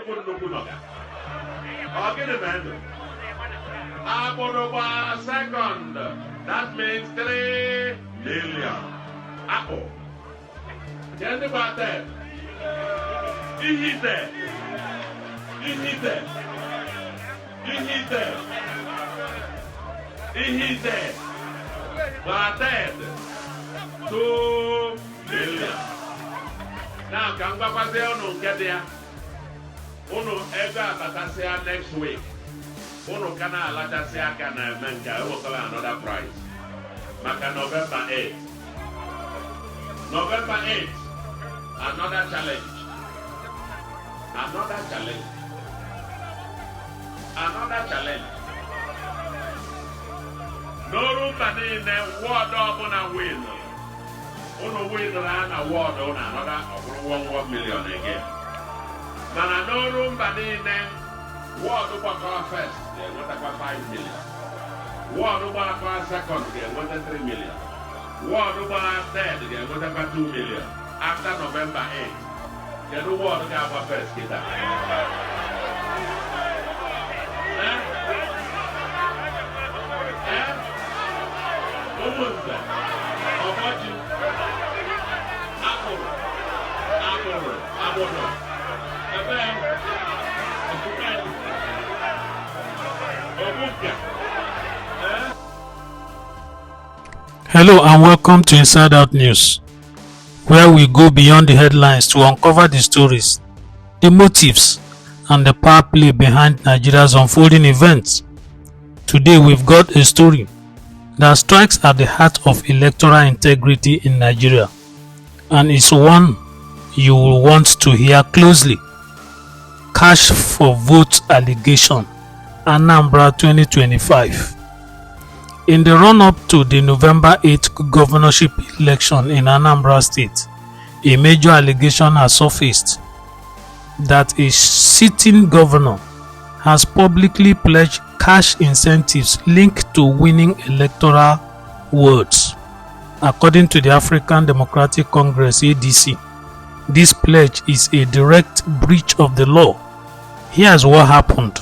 Second, that means 3 million. Apple. Tell me about that. He's there. He's there. He's there. He's there. But that 2 million. Now, can Papa say, "Oh no, get there. Oh no, ever next week. Uno kana alata se aka na menka e will another prize. Maka November 8. November 8. Another challenge. Another challenge. Another challenge. No room in the ward of on a win. Uno win an award on another 1 million again. Mana no room in the ward of first. They want about 5 million. Ward over second, they want 3 million. Ward over third, they want about 2 million. After November 8th, they do ward over first. Get that. What was that? How about you? Apple. Hello and welcome to Inside Out News, where we go beyond the headlines to uncover the stories, the motives, and the power play behind Nigeria's unfolding events. Today we've got a story that strikes at the heart of electoral integrity in Nigeria, and is one you will want to hear closely. Cash for vote allegation, Anambra 2025. In the run-up to the November 8th governorship election in Anambra State, a major allegation has surfaced that a sitting governor has publicly pledged cash incentives linked to winning electoral wards. According to the African Democratic Congress (ADC), this pledge is a direct breach of the law. Here's what happened.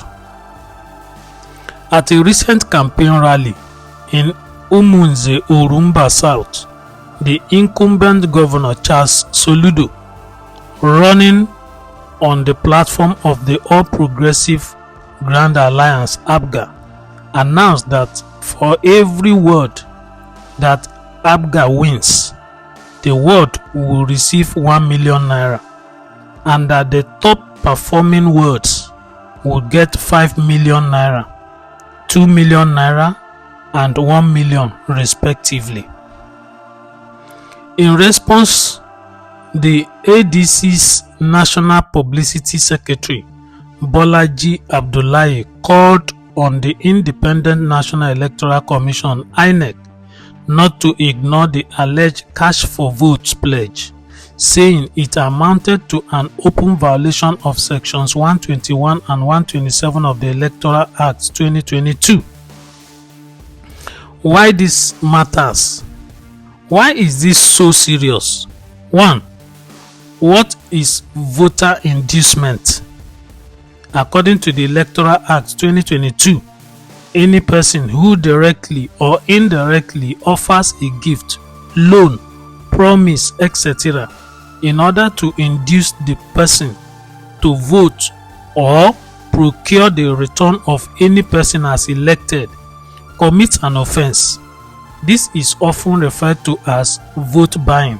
At a recent campaign rally in Umunze, Orumba South, the incumbent governor Charles Soludo, running on the platform of the All Progressive Grand Alliance (APGA), announced that for every ward that APGA wins, the ward will receive 1 million naira, and that the top performing wards will get 5 million naira, 2 million naira, and 1 million respectively. In response, the ADC's National Publicity Secretary Bolaji Abdullahi called on the Independent National Electoral Commission (INEC) not to ignore the alleged cash for votes pledge, saying it amounted to an open violation of sections 121 and 127 of the Electoral Act 2022. Why this matters? Why is this so serious? 1. What is voter inducement? According to the Electoral Act 2022, any person who directly or indirectly offers a gift, loan, promise, etc. in order to induce the person to vote or procure the return of any person as elected commits an offense. This is often referred to as vote buying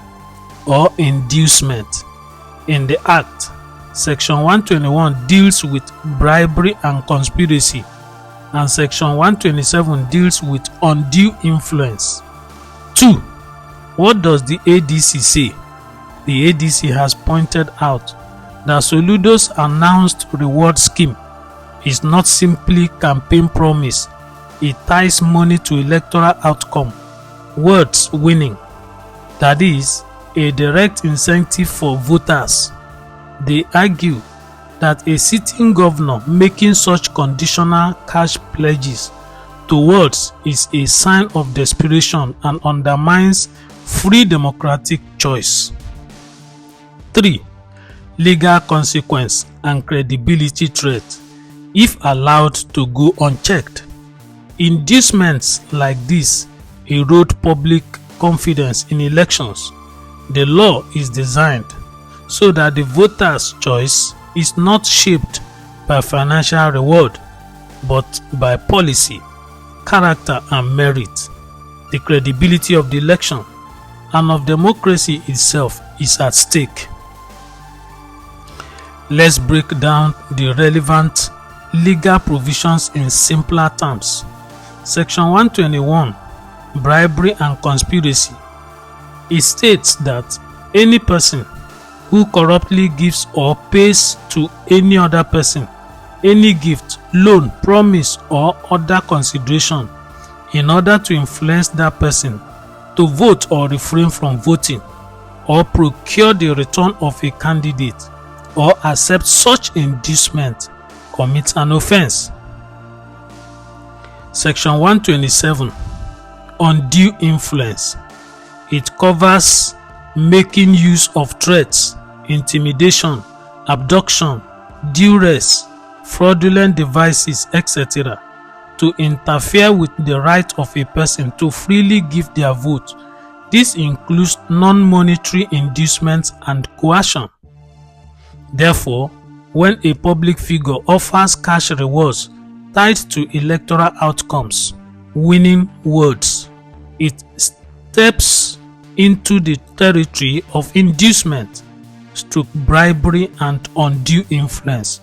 or inducement. In the Act, Section 121 deals with bribery and conspiracy, and Section 127 deals with undue influence. 2. What does the ADC say? The ADC has pointed out that Soludo's announced reward scheme is not simply campaign promise. It ties money to electoral outcome, words winning, that is, a direct incentive for voters. They argue that a sitting governor making such conditional cash pledges to words is a sign of desperation and undermines free democratic choice. 3. legal consequence and credibility threat if allowed to go unchecked. Inducements like this erode public confidence in elections. The law is designed so that the voter's choice is not shaped by financial reward, but by policy, character and merit. The credibility of the election and of democracy itself is at stake. Let's break down the relevant legal provisions in simpler terms. Section 121, bribery and conspiracy. It states that any person who corruptly gives or pays to any other person any gift, loan, promise or other consideration in order to influence that person to vote or refrain from voting, or procure the return of a candidate, or accept such inducement, commits an offense. Section 127, undue influence. It covers making use of threats, intimidation, abduction, duress, fraudulent devices, etc. to interfere with the right of a person to freely give their vote. This includes non-monetary inducements and coercion. Therefore, when a public figure offers cash rewards tied to electoral outcomes, winning words, it steps into the territory of inducement, bribery and undue influence,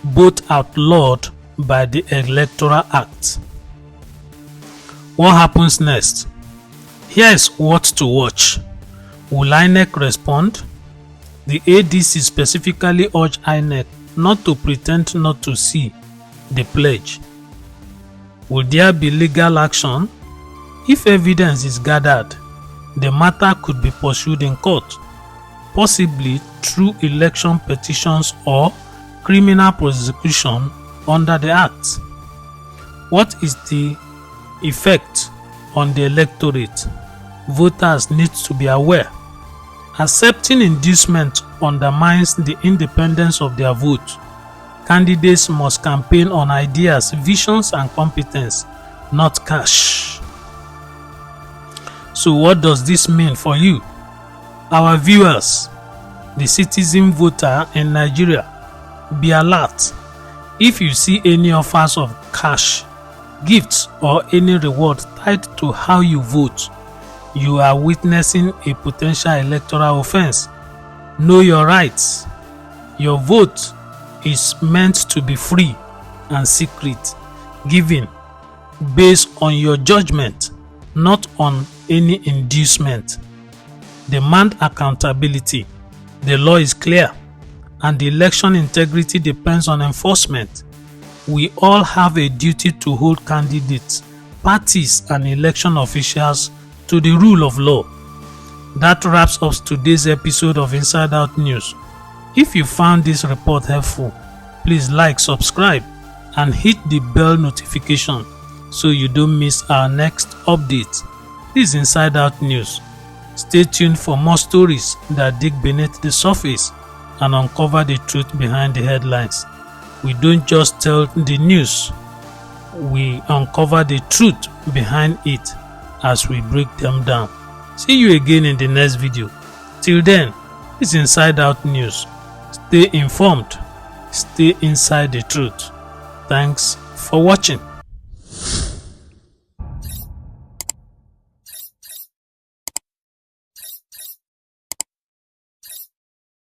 both outlawed by the Electoral Act. What happens next? Here is what to watch. Will INEC respond? The ADC specifically urged INEC not to pretend not to see the pledge. Will there be legal action? If evidence is gathered, the matter could be pursued in court, possibly through election petitions or criminal prosecution under the Act. What is the effect on the electorate? Voters need to be aware. Accepting inducement undermines the independence of their vote. Candidates must campaign on ideas, visions and competence, not cash. So what does this mean for you, our viewers, the citizen voter in Nigeria? Be alert. If you see any offers of cash, gifts or any reward tied to how you vote, you are witnessing a potential electoral offense. Know your rights. Your vote is meant to be free and secret, given based on your judgment, not on any inducement. Demand accountability. The law is clear, and the election integrity depends on enforcement. We all have a duty to hold candidates, parties and election officials to the rule of law. That wraps up today's episode of Inside Out News. If you found this report helpful, please like, subscribe and hit the bell notification so you don't miss our next update. This is Inside Out News. Stay tuned for more stories that dig beneath the surface and uncover the truth behind the headlines. We don't just tell the news, we uncover the truth behind it as we break them down. See you again in the next video. Till then, it's Inside Out News. Stay informed, stay inside the truth. Thanks for watching.